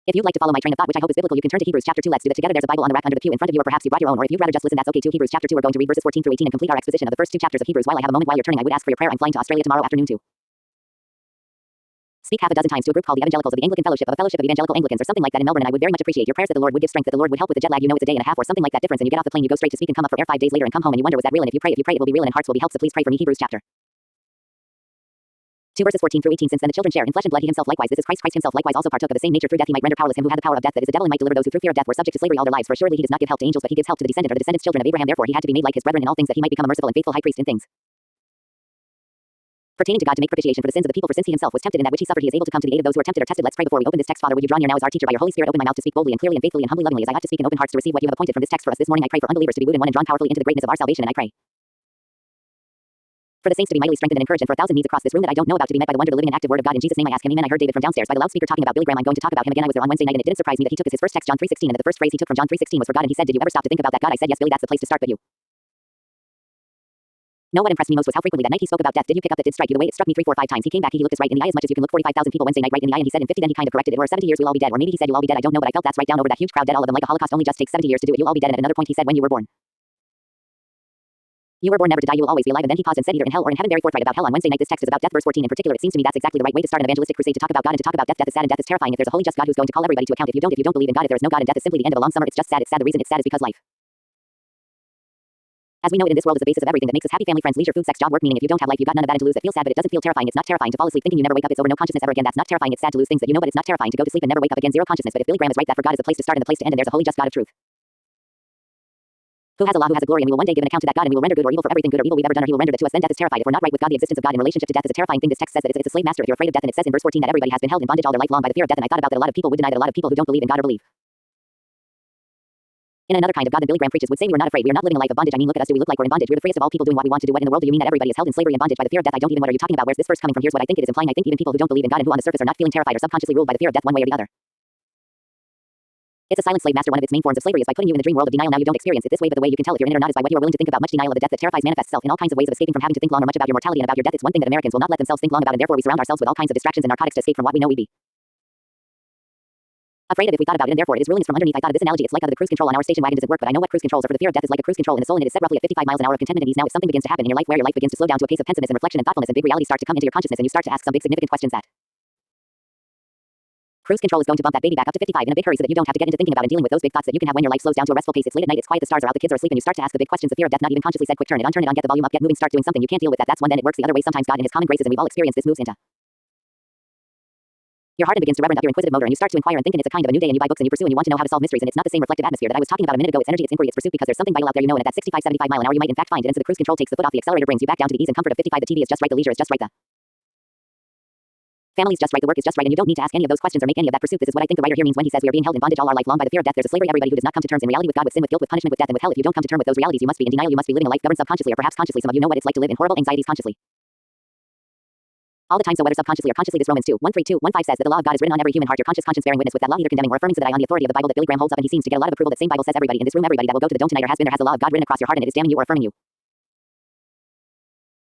If you'd like to follow my train of thought, which I hope is biblical, you can turn to Hebrews chapter 2. Let's do that together. There's a Bible on the rack under the pew in front of you, or perhaps you brought your own, or if you'd rather just listen, that's okay too. Hebrews chapter 2, we're going to read verses 14 through 18 and complete our exposition of the first two chapters of Hebrews. While I have a moment while you're turning, I would ask for your prayer. I'm flying to Australia tomorrow afternoon to speak half a dozen times to a group called the Evangelicals of the Anglican Fellowship of a Fellowship of Evangelical Anglicans or something like that in Melbourne, and I would very much appreciate your prayers that the Lord would give strength, that the Lord would help with the jet lag. You know, it's a day and a half or something like that difference, and you get off the plane, you go straight to speak and come up for air 5 days later and come home and you wonder, was that real? And if you pray, it will be real and hearts will be helped. So please pray for me. Hebrews chapter 2 verses 14 through 18. Since then the children share in flesh and blood, he himself likewise, this is Christ himself likewise also partook of the same nature, through death he might render powerless him who had the power of death, that is the devil, and might deliver those who through fear of death were subject to slavery all their lives. For surely he does not give help to angels, but he gives help to the descendant or the descendants children of Abraham. Therefore he had to be made like his brethren in all things, that he might become a merciful and faithful high priest in things pertaining to God, to make propitiation for the sins of the people. For since he himself was tempted in that which he suffered, he is able to come to the aid of those who are tempted or tested. Let's pray before we open this text. Father, would you draw near now as our teacher by your Holy Spirit, open my mouth to speak boldly and clearly and faithfully and humbly lovingly as I ought to speak, and open hearts to receive what you have appointed from this text for us this morning. I pray for unbelievers to be wooed and won and drawn powerfully into the greatness of our salvation, and I pray for the saints to be mightily strengthened and encouraged, and for 1,000 needs across this room that I don't know about to be met by the wonder, the living and active word of God. In Jesus' name I ask, amen. I heard David from downstairs by the loudspeaker talking about Billy Graham. I'm going to talk about him again. I was there on Wednesday night, and it didn't surprise me that he took as his first text John 3:16, and that the first phrase he took from John 3:16 was for God, and he said, did you ever stop to think about that, God? I said, yes, Billy, that's the place to start, but you know what impressed me most was how frequently that night he spoke about death. Did you pick up that did strike you the way it struck me 3, 4, 5 times? He came back, he looked us right in the eye as much as you can look 45,000 people Wednesday night right in the eye, and he said in 50, then he kind of corrected it, or 70 years we'll all be dead, or maybe he said you'll all be dead, I don't know, but I felt that's right down over that huge crowd, dead all of them like a holocaust, only just takes 70 years to do it, you'll all be dead. And at another point he said, when you were born never to die, you will always be alive. And then he paused and said, either in hell or in heaven. Very forthright about hell on Wednesday night. This text is about death. Verse 14 in particular, it seems to me that's exactly the right way to start an evangelistic crusade, to talk about God and to talk about death. Death is sad and death is terrifying. If there's a holy just God who's going to call everybody to account, if you don't believe in God, if there is no God, and death is simply the end of a long summer, it's just sad. It's sad. The reason it's sad is because life as we know it in this world is the basis of everything that makes us happy: family, friends, leisure, food, sex, job, work. Meaning if you don't have life, you've got none of that, and to lose it feels sad, but it doesn't feel terrifying. It's not terrifying to fall asleep thinking you never wake up. It's over, no consciousness ever again. That's not terrifying. It's sad to lose things that you know, but it's not terrifying to go to sleep and never wake up again. Zero consciousness. But if Billy Graham is right, that for God is the place to start and the place to end, and there's a holy just God of truth who has a law, who has a glory, and we will one day give an account to that God, and we will render good or evil for everything good or evil we've ever done, or he will render that to us. Then death is terrified. If we're not right with God, the existence of God in relationship to death is a terrifying thing. This text says that it's a slave master if you're afraid of death, and it says in verse 14 that everybody has been held in bondage all their life long by the fear of death. And I thought about that a lot of people would deny that. A lot of people who don't believe in God or believe in another kind of God than Billy Graham preaches would say we are not afraid. We are not living a life of bondage. I mean, look at us. Do we look like we're in bondage? We're the freest of all people doing what we want to do. What in the world do you mean that everybody is held in slavery and bondage by the fear of death? I don't even. What are you talking about? Where's this verse coming from? Here's what I think it is implying. I think even people who don't believe in God and who on the surface are not feeling terrified or subconsciously ruled by the fear of death one way or the other. It's a silent slave master. One of its main forms of slavery is by putting you in the dream world of denial. Now you don't experience it this way, but the way you can tell if you're in it or not is by whether you are willing to think about. Much denial of the death that terrifies manifests itself in all kinds of ways of escaping from having to think long or much about your mortality and about your death. It's one thing that Americans will not let themselves think long about, and therefore we surround ourselves with all kinds of distractions and narcotics to escape from what we know we'd be afraid of if we thought about it, and therefore it is ruling us from underneath. I thought of this analogy. It's like the cruise control on our station wagon doesn't work, but I know what cruise control is. For the fear of death is like a cruise control in the soul, and it is set roughly at 55 miles an hour of contentment and ease. Now if something begins to happen in your life where your life begins to slow down to a pace of pensiveness and reflection and thoughtfulness, and big realities start to come into your consciousness, and you start to ask some big significant questions, that cruise control is going to bump that baby back up to 55 in a big hurry so that you don't have to get into thinking about and dealing with those big thoughts that you can have when your life slows down to a restful pace. It's late at night, it's quiet, the stars are out, the kids are asleep, and you start to ask the big questions. The fear of death not even consciously said, quick, turn it on, get the volume up, get moving, start doing something. You can't deal with that. That's one. Then it works the other way. Sometimes God in his common graces, and we've all experienced this, moves into your heart and begins to reverend up your inquisitive motor, and you start to inquire and think, and it's a kind of a new day, and you buy books and you pursue and you want to know how to solve mysteries, and it's not the same reflective atmosphere that I was talking about a minute ago. It's energy, it's inquiry, it's pursuit, because there's something vital out there, you know, and at that 65, 75 mile an hour you might in fact find it. And so the cruise control takes the foot off the accelerator, brings you back down to the ease and comfort of 55. The TV is just right, the leisure is just right, the family's just right, the work is just right, and you don't need to ask any of those questions or make any of that pursuit. This is what I think the writer here means when he says we are being held in bondage all our life long by the fear of death. There's a slavery everybody who does not come to terms in reality with God, with sin, with guilt, with punishment, with death, and with hell. If you don't come to terms with those realities, you must be in denial. You must be living a life governed subconsciously or perhaps consciously. Some of you know what it's like to live in horrible anxieties consciously all the time. So whether subconsciously or consciously, this Romans 2:1-3-2-1-5 says that the law of God is written on every human heart, your conscious conscience bearing witness with that law, either condemning or affirming, so that I on the authority of the Bible that Billy Graham holds up, and he seems to get a lot of approval. That same Bible says everybody in this room, everybody that will go to the dome tonight or has been there, has the law of God written across your heart, and it is damning you or affirming you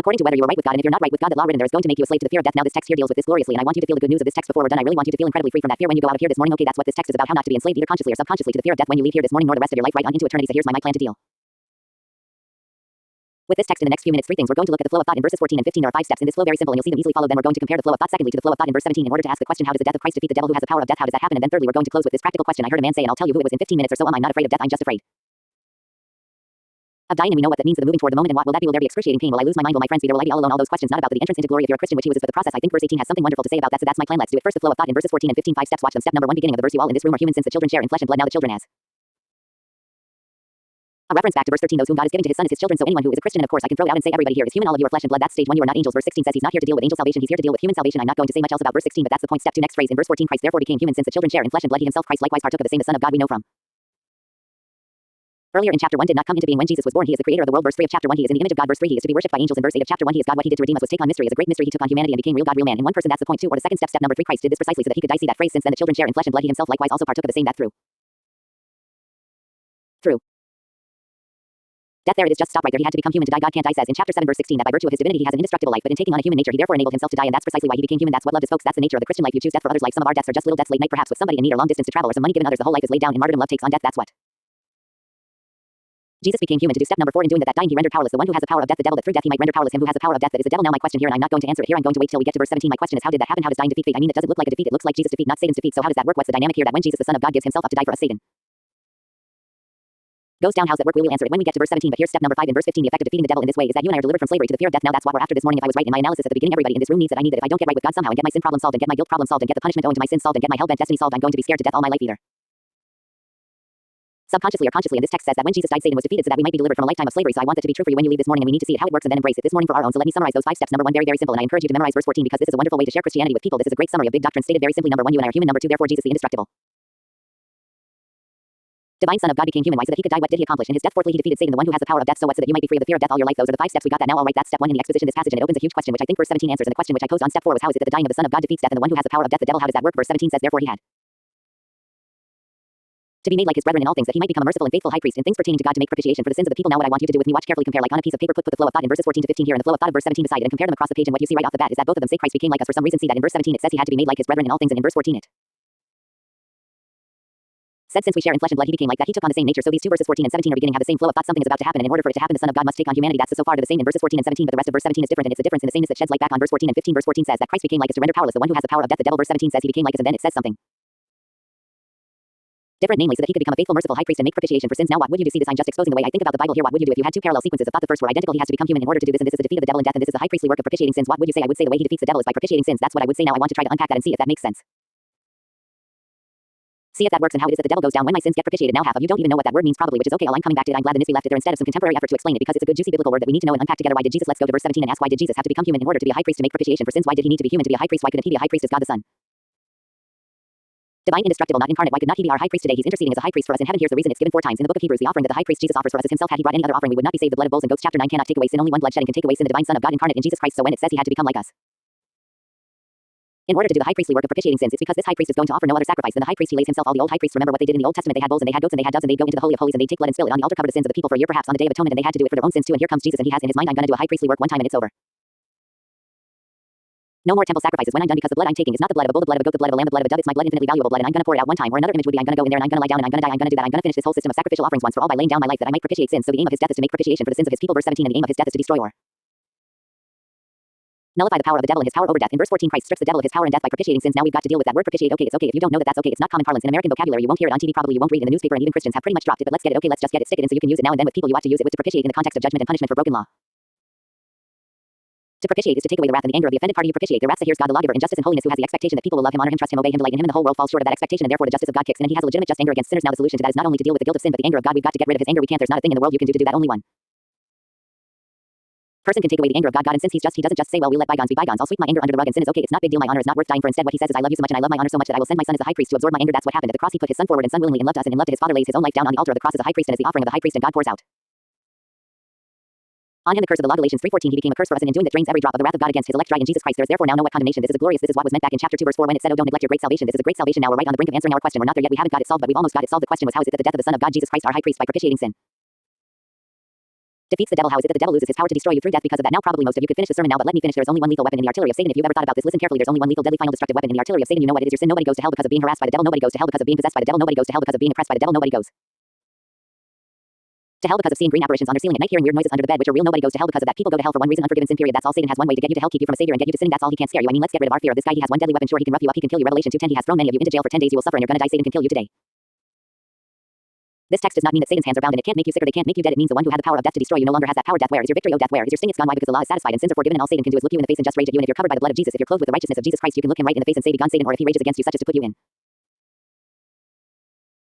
according to whether you are right with God. And if you're not right with God, that law written there is going to make you a slave to the fear of death. Now this text here deals with this gloriously, and I want you to feel the good news of this text before we're done. I really want you to feel incredibly free from that fear when you go out of here this morning. Okay, that's what this text is about. How not to be enslaved either consciously or subconsciously to the fear of death when you leave here this morning, nor the rest of your life right on into eternity. So here's my plan to deal with this text in the next few minutes. 3 things. We're going to look at the flow of thought in verses 14 and 15. There are 5 steps in this flow, very simple, and you'll see them easily followed. Then we're going to compare the flow of thought secondly to the flow of thought in verse 17 in order to ask the question, how does the death of Christ defeat the devil who has the power of death? How does that happen? And then thirdly, we're going to close with this practical question. I heard a man say, and I'll tell you who it was in 15 minutes or so, I'm not afraid of death, I'm just afraid of dying, and we know what that means, of the moving toward the moment. And what will that be? Will there be excruciating pain? Will I lose my mind? Will my friends be there? Will I be all alone? All those questions, not about the entrance into glory if you're a Christian, which he was, but the process. I think verse 18 has something wonderful to say about that, so that's my plan. Let's do it. First, the flow of thought in verses 14 and 15. 5 steps. Watch them. Step number 1, beginning of the verse. You all in this room are human, since the children share in flesh and blood. Now the children as a reference back to verse 13, those whom God is giving to his son is his children. So anyone who is a Christian, and of course I can throw it out and say everybody here is human, all of you are flesh and blood. That's stage 1. You are not angels. Verse 16 says he's not here to deal with angel salvation, he's here to deal with human salvation. I'm not going to say much else about verse 16, but that's the point. Step 2, next phrase in verse 14, Christ therefore became human, since the children share in flesh and blood. He himself, Christ, likewise partook of the same, the Son of God. We know from earlier in chapter 1 did not come into being when Jesus was born. He is the creator of the world. Verse 3 of chapter 1, he is in the image of God. Verse 3, he is to be worshipped by angels. In verse 8 of chapter 1, he is God. What he did to redeem us was take on mystery. As a great mystery, he took on humanity and became real God, real man in one person. That's the point 2, or the second step. Step number 3, Christ did this precisely so that he could die. See that phrase, since then the children share in flesh and blood. He himself likewise also partook of the same. That through Death, there it is, just stop right there. He had to become human to die. God can't die says in chapter 7 verse 16 that by virtue of his divinity he has an indestructible life, but in taking on a human nature he therefore enabled himself to die, and that's precisely why he became human. That's what love is, folks. That's the nature of the Christian life. You choose death for others' life. Some of our deaths are just little deaths, late night perhaps with somebody in need, or long distance to travel, or some money given others. The whole life is laid down in martyrdom. Love takes on death. That's what Jesus became human to do. Step number 4, in doing that dying he rendered powerless the one who has the power of death, the devil, that through death he might render powerless him who has the power of death, that is the devil. Now my question here, and I'm not going to answer it here, I'm going to wait till we get to verse 17. My question is, how did that happen? How does dying defeat fate? I mean, it doesn't look like a defeat, it looks like Jesus' defeat, not Satan's defeat. So how does that work? What's the dynamic here that when Jesus the Son of God gives himself up to die for us, Satan goes down? How's that work? We will answer it when we get to verse 17, but here's step number 5 in verse 15. The effect of defeating the devil in this way is that you and I are delivered from slavery to the fear of death. Now that's what we're after this morning. If I was right in my analysis at the beginning, everybody in this room needs it. I need that if I don't get right with God somehow and get my sin problem solved and get my guilt problem solved and get the punishment owing to my sin solved and get my hell-bent destiny solved, I'm going to be scared to death all my life either subconsciously or consciously. And this text says that when Jesus died, Satan was defeated so that we might be delivered from a lifetime of slavery. So I want that to be true for you when you leave this morning, and we need to see it, how it works, and then embrace it this morning for our own. So let me summarize those 5 steps. Number 1, very, very simple, and I encourage you to memorize verse 14 because this is a wonderful way to share Christianity with people. This is a great summary of big doctrine stated very simply. Number 1, you and I are human. Number 2, therefore Jesus the indestructible divine Son of God became human. Why? So that he could die. What did he accomplish? In his death, fourthly, he defeated Satan, the one who has the power of death. So what? So that you might be free of the fear of death all your life. Those are the 5 steps. We got that now. All right, that's step 1 in the exposition of this passage, and it opens a huge question, which I think verse 17 answers. And the question which I posed on step 4 was, how is it that the dying of the Son of God defeats death, and the one who has the power of death, the devil, how does that work? Verse 17 says, therefore he had to be made like his brethren in all things, that he might become a merciful and faithful high priest in things pertaining to God, to make propitiation for the sins of the people. Now what I want you to do with me, watch carefully, compare like on a piece of paper, put the flow of thought in verses 14 to 15 here and the flow of thought of verse 17 beside it, and compare them across the page, and what you see right off the bat is that both of them say Christ became like us for some reason. See that in verse 17 it says he had to be made like his brethren in all things, and in verse 14 it said since we share in flesh and blood he became like that, he took on the same nature. So these two verses 14 and 17 are beginning have the same flow of thought. Something is about to happen, and in order for it to happen the Son of God must take on humanity. That's so far to the same in verses 14 and 17, but the rest of verse 17 is different, and it's a difference in the sameness that sheds light back on verse 14 and 15. Verse 14 says that Christ became like us to render powerless the one who has the power of death, the devil. Verse 17 says he became like us, and then it says something different, namely so that he could become a faithful, merciful high priest and make propitiation for sins. Now what would you do? See this? I'm just exposing the way I think about the Bible here. What would you do if you had two parallel sequences of thought? The first were identical. He has to become human in order to do this, and this is the defeat of the devil and death, and this is the high priestly work of propitiating sins. What would you say? I would say the way he defeats the devil is by propitiating sins. That's what I would say. Now I want to try to unpack that and see if that makes sense. See if that works and how it is that the devil goes down when my sins get propitiated. Now half of you don't even know what that word means probably, which is okay. I'm coming back to it. I'm glad the NIST left it there instead of some contemporary effort to explain it, because it's a good juicy biblical word that we need to know and unpack together. Why did Jesus? Let's go to verse 17 and ask, why did Jesus have to become human in order to be a high priest to make propitiation for sins? Why did he need to be human to be a high priest? Why couldn't he be a high priest as God the Son? Divine, indestructible, not incarnate. Why could not he be our high priest today? He's interceding as a high priest for us in heaven. Here's the reason. It's given 4 times in the book of Hebrews. The offering that the high priest Jesus offers for us is himself. Had he brought any other offering, we would not be saved. The blood of bulls and goats, chapter 9, cannot take away sin. Only one blood shedding can take away sin. The divine Son of God incarnate in Jesus Christ. So when it says he had to become like us in order to do the high priestly work of propitiating sins, it's because this high priest is going to offer no other sacrifice than the high priest. He lays himself. All the old high priests, remember what they did in the Old Testament? They had bulls and they had goats and they had doves and they'd go into the holy of holies and they'd take blood and spill it on the altar, cover the sins of the people for a year, perhaps on the day of atonement, and they had to do it for their own sins too. And here comes Jesus, and he has in his mind, I'm going to do a high priestly work one time and it's over. No more temple sacrifices when I'm done, because the blood I'm taking is not the blood of a bull, the blood of a goat, the blood of a lamb, the blood of a dove. It's my blood, infinitely valuable blood, and I'm going to pour it out one time. Or another image would be, I'm going to go in there and I'm going to lie down and I'm going to die, I'm going to do that, I'm going to finish this whole system of sacrificial offerings once for all by laying down my life that I might propitiate sins. So the aim of his death is to make propitiation for the sins of his people. Verse 17, and the aim of his death is to destroy or nullify the power of the devil and his power over death. In verse 14, Christ strips the devil of his power and death by propitiating sins. Now we've got to deal with that word propitiate. Okay, it's okay if you don't know that, that's okay. It's not common parlance in American vocabulary. You won't hear it on TV, probably you won't read it in the newspaper, and even Christians have pretty much dropped it. But let's get it. Okay, let's just get it, stick it in so you can use it now and then with people you ought to use it with. To propitiate in the context of judgment and punishment for broken law. To propitiate is to take away the wrath and the anger of the offended party. You propitiate the wrath. So here's God, the lawgiver in justice and holiness, who has the expectation that people will love him, honor him, trust him, obey him, delight in him, and the whole world falls short of that expectation, and therefore the justice of God kicks in, and he has a legitimate just anger against sinners. Now the solution to that is not only to deal with the guilt of sin, but the anger of God. We've got to get rid of his anger. We can't. There's not a thing in the world you can do that. Only one person can take away the anger of God, and since he's just, he doesn't just say, well, we'll let bygones be bygones. I'll sweep my anger under the rug, and sin is okay. It's not big deal. My honor is not worth dying for. Instead, what he says is, I love you so much and I love my honor so much that I will send my son as a high priest to absorb my anger. That's what happened at the cross. He put his son forward, and son willingly in love to us, and in love to his father lays his own life down on the altar of the cross as a high priest and as the offering of the high priest, and God pours out on him the curse of the law. Galatians 3:14. He became a curse for us, and in doing that drains every drop of the wrath of God against his elect right in Jesus Christ. There is therefore now no what condemnation. This is a glorious. This is what was meant back in chapter 2 verse 4 when it said, oh, don't neglect your great salvation. This is a great salvation. Now we're right on the brink of answering our question. We're not there yet. We haven't got it solved, but we've almost got it solved. The question was, how is it that the death of the Son of God Jesus Christ, our high priest, by propitiating sin defeats the devil? How is it that the devil loses his power to destroy you through death? Because of that. Now probably most of you could finish the sermon now, but let me finish. There is only one lethal weapon in the artillery of Satan. If you've ever thought about this, listen carefully. There's only one lethal, deadly, final, destructive weapon in the artillery of Satan. You know what it is. Your sin. Nobody goes to hell because of being harassed by the devil. Nobody goes to hell because of being possessed by the devil. Nobody goes to hell because of being oppressed by the devil. Nobody goes to hell because of seeing green apparitions on their ceiling at night, hearing weird noises under the bed, which are real. Nobody goes to hell because of that. People go to hell for one reason, unforgiven sin, period. That's all. Satan has one way to get you to hell, keep you from a savior and get you to sinning. That's all. He can't scare you. I mean, let's get rid of our fear of this guy. He has one deadly weapon. Sure, he can rough you up, he can kill you. Revelation 2:10. He has thrown many of you into jail for 10 days. You will suffer and you're gonna die. Satan can kill you today. This text does not mean that Satan's hands are bound and it can't make you sick or they can't make you dead. It means the one who had the power of death to destroy you no longer has that power. Death, where is your victory? Oh death, where is your sting? It's gone. Why? Because the law is satisfied and sins are forgiven, and all Satan can do is look you in the face and just rage at you. And if you're covered by the blood of Jesus, if you're clothed with the righteousness of Jesus Christ, you can look him right in the face and say, begone Satan. Or if he rages against you such as to put you in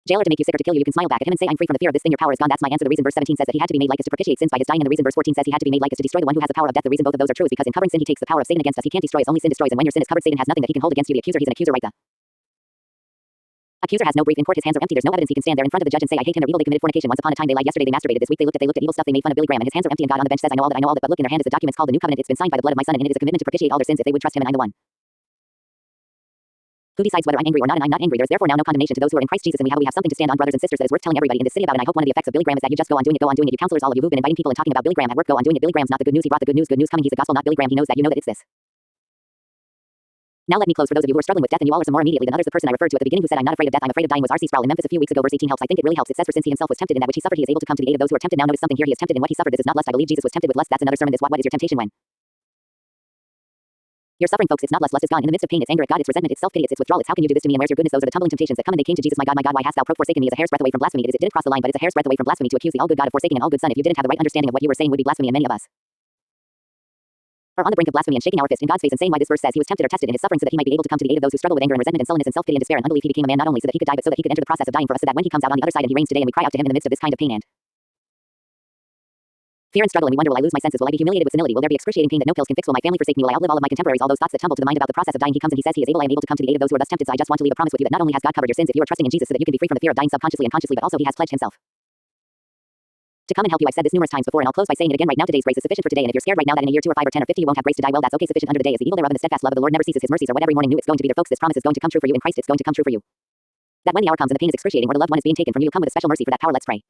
jail or to make you sick or to kill you, you can smile back at him and say, I'm free from the fear of this thing. Your power is gone. That's my answer. The reason verse 17 says that he had to be made like us to propitiate sins by his dying, and the reason verse 14 says he had to be made like us to destroy the one who has the power of death. The reason both of those are true is because in covering sin he takes the power of Satan against us. He can't destroy us. Only sin destroys, and when your sin is covered, Satan has nothing that he can hold against you. The accuser, he's an accuser, right? The accuser has no brief in court. His hands are empty. There's no evidence. He can stand there in front of the judge and say, I hate him. They're evil. They committed fornication. Once upon a time they lied. Yesterday they masturbated. This week they looked at evil stuff. They made fun of Billy Graham, and his hands are empty. And God on the bench says, I know all that. I know all that. But look, in their hand is a document called the New Covenant. It's been signed by the blood of my son, and in it is a commitment to propitiate all their sins if they would trust him, and I'm the one Who decides whether I'm angry or not? And I'm not angry. There's therefore now no condemnation to those who are in Christ Jesus, and we have something to stand on, brothers and sisters, that is worth telling everybody in this city about. And I hope one of the effects of Billy Graham is that you just go on doing it. Go on doing it. You counselors, all of you who've been inviting people and talking about Billy Graham at work, go on doing it. Billy Graham's not the good news. He brought the good news. Good news coming. He's the gospel, not Billy Graham. He knows that you know that it's this. Now let me close. For those of you who are struggling with death, and you all are some more immediately than others, the person I referred to at the beginning who said, I'm not afraid of death, I'm afraid of dying, was R.C. Sproul in Memphis a few weeks ago. Verse 18 helps. I think it really helps. It says, for since he himself was tempted in that which he suffered, he is able to come to the aid of those who are tempted. Now notice something here. He is tempted in what he suffered. This is not lust. I believe Jesus was tempted with lust. That's another sermon. What is your temptation when you're suffering, folks? It's not lust. Lust is gone. In the midst of pain, it's anger at God, it's resentment, it's self-pity, it's withdrawal. It's how can you do this to me, and where's your goodness? Those are the tumbling temptations that come, and they came to Jesus. My God, why hast thou forsaken me? Is a hair's breadth away from blasphemy. It didn't cross the line, but it's a hair's breadth away from blasphemy to accuse the all good God of forsaking an all good son. If you didn't have the right understanding of what you were saying, would be blasphemy, and many of us are on the brink of blasphemy and shaking our fist in God's face and saying why this verse says he was tempted or tested in his suffering so that he might be able to come to the aid of those who struggle with anger and resentment and sullenness and self-pity and despair and unbelief. He became a man not only so that he could die, but so that he could enter the process of dying for us, so that when he comes out on the other side and he reigns today and we cry out to him in the midst of this kind of pain and fear and struggle, and we wonder, will I lose my senses? Will I be humiliated with senility? Will there be excruciating pain that no pills can fix? Will my family forsake me? Will I outlive all of my contemporaries? All those thoughts that tumble to the mind about the process of dying, he comes and he says he is able. I am able to come to the aid of those who are thus tempted. So I just want to leave a promise with you that not only has God covered your sins if you are trusting in Jesus so that you can be free from the fear of dying subconsciously and consciously, but also he has pledged himself to come and help you. I've said this numerous times before, and I'll close by saying it again right now. Today's grace is sufficient for today, and if you're scared right now that in a year, 2 or 5 or 10 or 50 you won't have grace to die, well, that's okay. Sufficient under the day is the evil thereof, and the steadfast love of the Lord never ceases. His mercies are what every morning new. It's going to be there, folks. This promise is going to come true for you in Christ. It's going to come true for you. That when the hour comes and the pain is excruciating or the loved one is being taken from you, come with a special mercy for that power. Let's pray.